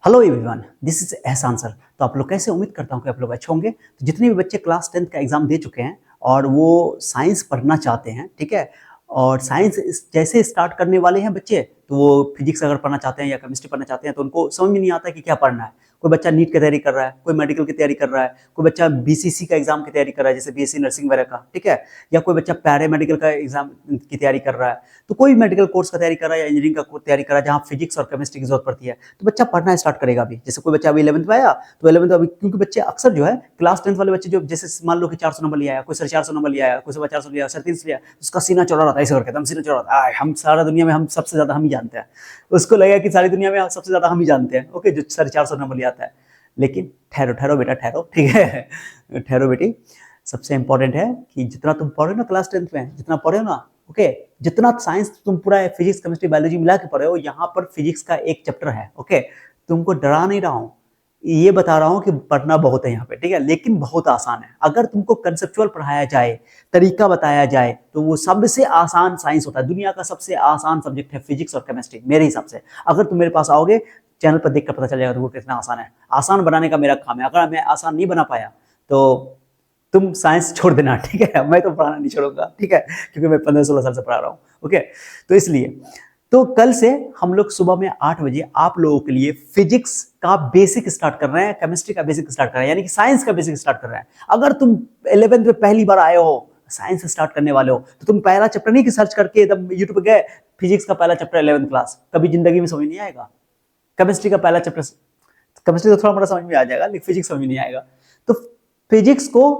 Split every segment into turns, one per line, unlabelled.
Hello everyone, this is एहसान sir. तो आप लोग कैसे? उम्मीद करता हूँ कि आप लोग अच्छे होंगे। तो जितने भी बच्चे क्लास 10th का एग्जाम दे चुके हैं और वो साइंस पढ़ना चाहते हैं, ठीक है, और साइंस जैसे स्टार्ट करने वाले हैं बच्चे, तो वो फिजिक्स अगर पढ़ना चाहते हैं या केमिस्ट्री पढ़ना चाहते हैं तो उनको समझ में नहीं आता कि क्या पढ़ना है। कोई बच्चा नीट की तैयारी कर रहा है, कोई मेडिकल की तैयारी कर रहा है, कोई बच्चा बीसीसी का एग्जाम की तैयारी कर रहा है, जैसे बीएससी नर्सिंग वगैरह का, ठीक है, या कोई बच्चा पैरामेडिकल का एग्जाम की तैयारी कर रहा है। तो कोई मेडिकल कोर्स का तैयारी कर रहा है या इंजीनियरिंग का तैयारी कर रहा है जहाँ फिजिक्स और केमिस्ट्री की जरूरत पड़ती है, तो बच्चा पढ़ना स्टार्ट करेगा अभी। जैसे कोई बच्चा अभी 11th में आया तो 11th अभी, क्योंकि बच्चे अक्सर जो है क्लास 10th वाले बच्चे जो, जैसे मान लो कि 400 नंबर लिया है, कोई 450 नंबर लिया है, कोई 450 लिया, 350 लिया, उसका सीना चौड़ा रहता है, ऐसे करके एकदम सीना चौड़ा रहता है, हम सारा दुनिया में हम सबसे ज्यादा हम ही जानते हैं। उसको लगेगा कि सारी दुनिया में सबसे ज्यादा हम ही जानते हैं, ओके, जो 450 नंबर ले आता है। लेकिन ठहरो ठहरो बेटा ठहरो, ठीक है, ठहरो बेटी। सबसे इंपॉर्टेंट है कि जितना तुम पढ़े हो ना क्लास 10th में, जितना पढ़े हो ना, ओके, जितना साइंस तुम पूरा फिजिक्स केमिस्ट्री बायोलॉजी मिला के पढ़े हो, यहाँ पर फिजिक्स का एक चैप्टर है, ओके। तुमको डरा नहीं रहा हूँ, ये बता रहा हूँ कि पढ़ना बहुत है यहाँ पे, ठीक है, लेकिन बहुत आसान है। अगर तुमको कंसेप्चुअल पढ़ाया जाए, तरीका बताया जाए, तो वो सबसे आसान साइंस होता है। दुनिया का सबसे आसान सब्जेक्ट है फिजिक्स और केमिस्ट्री मेरे हिसाब से। अगर तुम मेरे पास आओगे, चैनल पर देखकर पता चल जाएगा तुमको कितना आसान है। आसान बनाने का मेरा काम है। अगर मैं आसान नहीं बना पाया तो तुम साइंस छोड़ देना, ठीक है, मैं तो पढ़ाना नहीं छोड़ूंगा, ठीक है, क्योंकि मैं 15-16 साल से पढ़ा रहा हूँ, ओके। तो इसलिए तो कल से हम लोग सुबह में 8 बजे आप लोगों के लिए फिजिक्स का बेसिक स्टार्ट कर रहे हैं, केमिस्ट्री का बेसिक स्टार्ट कर रहे हैं, यानी कि साइंस का बेसिक स्टार्ट कर रहे हैं। अगर तुम 11th में पहली बार आए हो, साइंस स्टार्ट करने वाले हो, तो तुम पहला चैप्टर नहीं कि सर्च करके एकदम यूट्यूब पे गए, फिजिक्स का पहला चैप्टर 11th क्लास, कभी जिंदगी में समझ नहीं आएगा। केमिस्ट्री का पहला चैप्टर, केमिस्ट्री तो थोड़ा मोड़ा समझ में आ जाएगा, लेकिन फिजिक्स समझ नहीं आएगा। तो फिजिक्स को,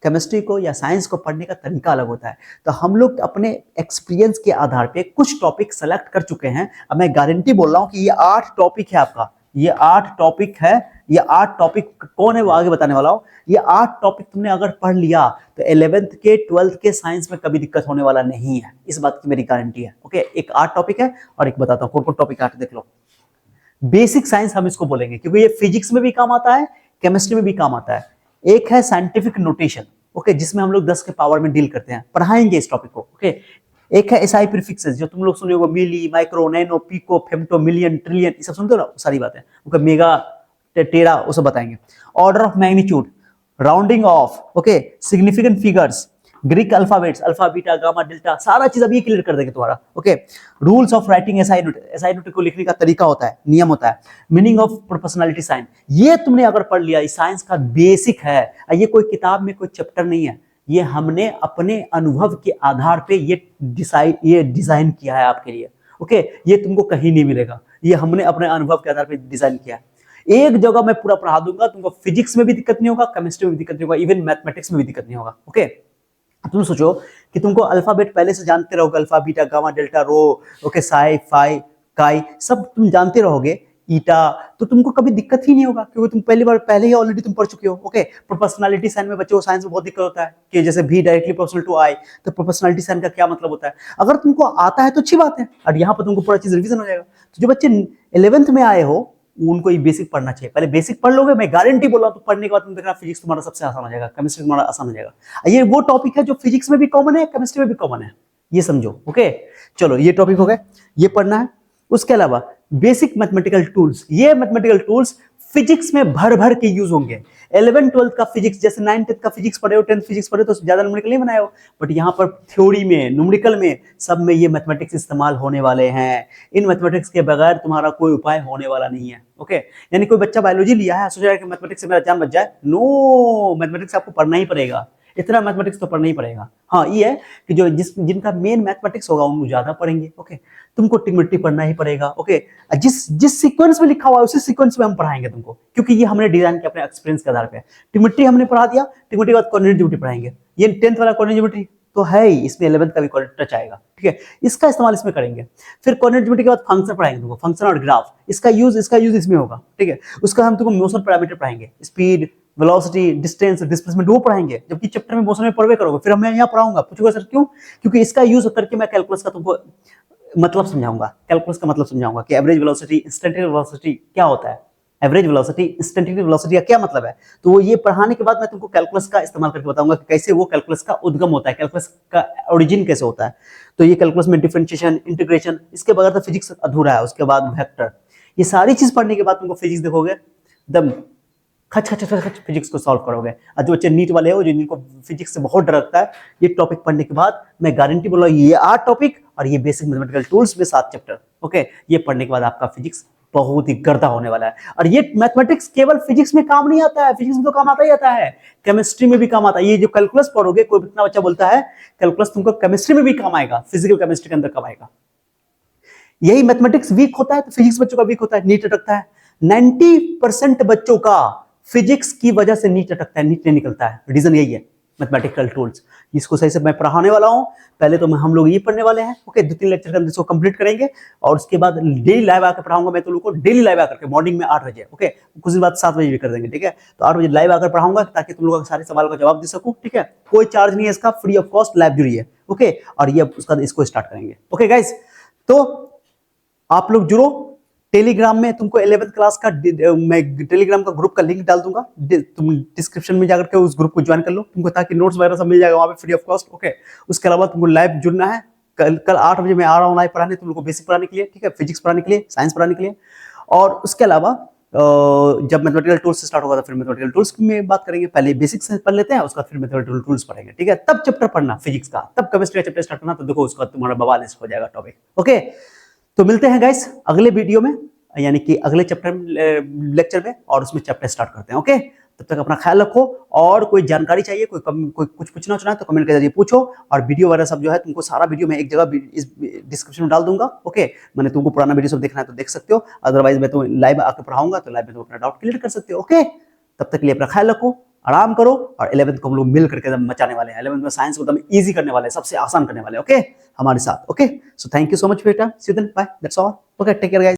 केमिस्ट्री को या साइंस को पढ़ने का तरीका अलग होता है। तो हम लोग अपने एक्सपीरियंस के आधार पे कुछ टॉपिक सेलेक्ट कर चुके हैं। अब मैं गारंटी बोल रहा हूं कि ये 8 टॉपिक है आपका, ये 8 टॉपिक है। ये 8 टॉपिक कौन है वो आगे बताने वाला हूं। ये 8 टॉपिक तुमने अगर पढ़ लिया तो 11th के 12th के साइंस में कभी दिक्कत होने वाला नहीं है, इस बात की मेरी गारंटी है, ओके। एक 8 टॉपिक है और एक बताता हूं कौन कौन टॉपिक आके देख लो। बेसिक साइंस हम इसको बोलेंगे, क्योंकि ये फिजिक्स में भी काम आता है, केमिस्ट्री में भी काम आता है। एक है साइंटिफिक नोटेशन, ओके, जिसमें हम लोग 10 के पावर में डील करते हैं, पढ़ाएंगे इस टॉपिक को, ओके। एक है एसआई प्रीफिक्सेस, जो तुम लोग सुने होगे, milli, micro, nano, pico, femto, million, trillion, ये सब सुनते हो ना, सारी बातें, ओके। मेगा, टेरा, वो सब बताएंगे। Order of magnitude, rounding off, okay, significant figures, Greek alphabets, alpha, beta, gamma, delta, सारा चीज अभी क्लियर कर देंगे तुम्हारा, okay. Rules of writing SI note, SI note को लिखने का तरीका होता है, नियम होता है। मीनिंग ऑफ प्रोपोर्शनलिटी साइन, ये तुमने अगर पढ़ लिया, ये साइंस का बेसिक है। ये कोई किताब में कोई चैप्टर नहीं है, ये हमने अपने अनुभव के आधार पे ये डिजाइन किया है आपके लिए, ओके। ये तुमको कहीं नहीं मिलेगा, ये हमने अपने अनुभव के आधार पे डिजाइन किया है। एक जगह मैं पूरा पढ़ा दूंगा, तुमको फिजिक्स में भी दिक्कत नहीं होगा, केमिस्ट्री में भी दिक्कत नहीं होगा, इवन मैथमेटिक्स में भी दिक्कत नहीं होगा, ओके। तुम सोचो कि तुमको अल्फाबेट पहले से जानते रहोगे, अल्फा, बीटा, गामा, डेल्टा, रो, ओके, साई, फाई, काई, सब तुम जानते रहोगे, ईटा, तो तुमको कभी दिक्कत ही नहीं होगा, क्योंकि तुम पहले ही ऑलरेडी तुम पढ़ चुके हो, ओके। प्रोपोर्शनलिटी साइन में बच्चों को साइंस में बहुत दिक्कत होता है कि जैसे भी डायरेक्टली प्रोपोर्शनल टू आई, तो प्रोपोर्शनलिटी साइन का क्या मतलब होता है। अगर तुमको आता है तो अच्छी बात है, और यहाँ पर तुमको पूरा चीज रिवीजन हो जाएगा। तो जो बच्चे 11th में आए हो, उनको ये बेसिक पढ़ना चाहिए। पहले बेसिक पढ़ लोगे, मैं गारंटी बोल रहा हूं, तो पढ़ने के बाद तुम देखना फिजिक्स तुम्हारा सबसे आसान हो जाएगा, केमिस्ट्री तुम्हारा आसान हो जाएगा। ये वो टॉपिक है जो फिजिक्स में भी कॉमन है, केमिस्ट्री में भी कॉमन है, ये समझो, ओके। चलो, ये टॉपिक हो गए, ये पढ़ना है। उसके अलावा बेसिक मैथमेटिकल टूल्स, ये मैथमेटिकल टूल्स फिजिक्स में भर भर के यूज होंगे। 11th 12th का फिजिक्स, जैसे 9th 10th का फिजिक्स पढ़े हो, 10th फिजिक्स पढ़े हो, तो ज्यादा न्यूमेरिकल नहीं बनाए हो, बट यहाँ पर थ्योरी में, न्यूमेरिकल में, सब में ये मैथमेटिक्स इस्तेमाल होने वाले हैं। इन मैथमेटिक्स के बगैर तुम्हारा कोई उपाय होने वाला नहीं है, ओके। यानी कोई बच्चा बायोलॉजी लिया है, सोच रहा है कि मैथमेटिक्स से मेरा जान बच जाए, नो, मैथमेटिक्स आपको पढ़ना ही पड़ेगा, इतना मैथमेटिक्स तो पढ़ना ही पड़ेगा। हाँ, ये है कि जो जिनका मेन मैथमेटिक्स होगा उनको ज्यादा पढ़ेंगे, ओके। तुमको ट्रिग्नोमेट्री पढ़ना ही पड़ेगा, ओके। जिस जिस सीक्वेंस में लिखा हुआ है उसी सीक्वेंस में हम पढ़ाएंगे तुमको, क्योंकि ये हमने डिजाइन किया अपने एक्सपीरियंस के आधार पे। ट्रिग्नोमेट्री हमने पढ़ा दिया, ट्रिग्नोमेट्री के बाद कोऑर्डिनेट ज्योमेट्री पढ़ाएंगे। ये 10th वाला कोऑर्डिनेट ज्योमेट्री तो है ही, इसमें 11th का भी टच आएगा, ठीक है, इसका इस्तेमाल इसमें करेंगे। फिर कोऑर्डिनेट ज्योमेट्री के बाद फंक्शन पढ़ाएंगे तुमको, फंक्शन और ग्राफ, इसका यूज इसमें होगा, ठीक है। उसका हम तुमको मोशन पैरामीटर पढ़ाएंगे, स्पीड, वेलोसिटी, डिस्टेंस, डिस्प्लेसमेंट, वो पढ़ाएंगे, जबकि चैप्टर में मोशन में पढ़वे करोगे। फिर मैं यहाँ पढ़ाऊंगा, पूछोगे सर क्यों, क्योंकि इसका यूज करके मैं कैलकुलस का तुमको मतलब समझाऊंगा, कैलकुलस का मतलब समझाऊंगा कि एवरेज वेलोसिटी, इंस्टेंटेनियस वेलोसिटी क्या होता है, एवरेज वेलोसिटी, इंस्टेंटेनियस वेलोसिटी का क्या मतलब है। तो वो ये पढ़ाने के बाद मैं तुमको कैलकुलस का इस्तेमाल करके बताऊंगा कि कैसे वो कैलकुलस का उद्गम होता है, कैलकुलस का ओरिजिन कैसे होता है। तो ये कैलकुलस में डिफरेंशिएशन, इंटीग्रेशन, इसके बगैर तो फिजिक्स अधूरा है। उसके बाद वेक्टर, ये सारी चीज पढ़ने के बाद तुमको फिजिक्स देखोगे एकदम खच खच खच खच फिजिक्स को सॉल्व करोगे। और जो बच्चे नीट वाले हो, जो जिनको फिजिक्स से बहुत डर लगता है, ये टॉपिक पढ़ने के बाद मैं गारंटी बोला, ये 8 टॉपिक और ये बेसिक मैथमेटिकल टूल्स में 7 चैप्टर, ओके, ये पढ़ने के बाद आपका फिजिक्स बहुत ही गर्दा होने वाला है। और ये मैथमेटिक्स केवल फिजिक्स में काम नहीं आता है, फिजिक्स में तो काम आता ही आता है, केमिस्ट्री में भी काम आता है। ये जो कैलकुलस पढ़ोगे, कोई इतना बच्चा बोलता है कैलकुलस तुमको केमिस्ट्री में भी काम आएगा, फिजिकल केमिस्ट्री के अंदर काम आएगा। यही मैथमेटिक्स वीक होता है तो फिजिक्स बच्चों का वीक होता है, नीट अटकता है। 90% बच्चों का फिजिक्स की वजह से नीट अटकता है, नीट नहीं निकलता है। रीजन यही है, मैथमेटिकल टूल्स। इसको सही से मैं पढ़ाने वाला हूं। पहले तो हम लोग ये पढ़ने वाले हैं, ओके, 2-3 लेक्चर के अंदर इसको कंप्लीट करेंगे और उसके बाद डेली लाइव आकर पढ़ाऊंगा मैं। तो लोगों को डेली लाइव आकर के मॉर्निंग में 8 बजे, ओके, कुछ दिन बाद 7 बजे भी कर देंगे, ठीक है। तो 8 बजे लाइव आकर पढ़ाऊंगा ताकि तुम लोगों के सारे सवाल का जवाब दे सकूं, ठीक है। कोई चार्ज नहीं है इसका, फ्री ऑफ कॉस्ट लाइब्रेरी है, ओके। और ये उसका इसको स्टार्ट करेंगे, ओके गाइस। तो आप लोग जुड़ो टेलीग्राम में। तुमको 11th क्लास का मैं टेलीग्राम का ग्रुप का लिंक डाल दूंगा, तुम डिस्क्रिप्शन में जाकर के उस ग्रुप को ज्वाइन कर लो, तुमको ताकि नोट्स वगैरह सब मिल जाएगा वहां पे फ्री ऑफ कॉस्ट, ओके। उसके अलावा तुमको लाइव जुड़ना है। कल 8 बजे मैं आ रहा हूँ लाइव पढ़ाने, तुम लोग को बेसिक पढ़ाने के लिए, ठीक है, फिजिक्स पढ़ाने के लिए, साइंस पढ़ाने के लिए। और उसके अलावा जब मैथमेटिकल टूल्स से स्टार्ट होगा तो फिर मैथमेटिकल टूल्स में बात करेंगे। पहले बेसिक से पढ़ लेते हैं, उसका फिर मैथमेटिकल टूल्स पढ़ेंगे, ठीक है। तब चैप्टर पढ़ना फिजिक्स का, तब केमिस्ट्री का चैप्टर स्टार्ट करना, तो देखो उसका तुम्हारा बवाल हो जाएगा टॉपिक, ओके। तो मिलते हैं गाइस अगले वीडियो में, यानी कि अगले चैप्टर लेक्चर में, और उसमें चैप्टर स्टार्ट करते हैं, ओके। तब तक अपना ख्याल रखो। और कोई जानकारी चाहिए, कोई कुछ पूछना है तो कमेंट के जरिए पूछो। और वीडियो वगैरह सब जो है तुमको सारा वीडियो मैं एक जगह इस डिस्क्रिप्शन में डाल दूंगा, ओके। मैंने तुमको पुराना वीडियो सब देखना है तो देख सकते हो, अदरवाइज मैं तुम्हें लाइव आकर पढ़ाऊंगा तो लाइव में तुम अपना डाउट क्लियर कर सकते हो, ओके। तब तक के लिए अपना ख्याल रखो, आराम करो। और 11th को हम लोग मिल करके एकदम मचाने वाले हैं। 11th में साइंस को एकदम इजी करने वाले हैं, सबसे आसान करने वाले हैं, ओके, हमारे साथ, okay. So thank you so much for your time, see you then, bye, that's all, okay, take care guys.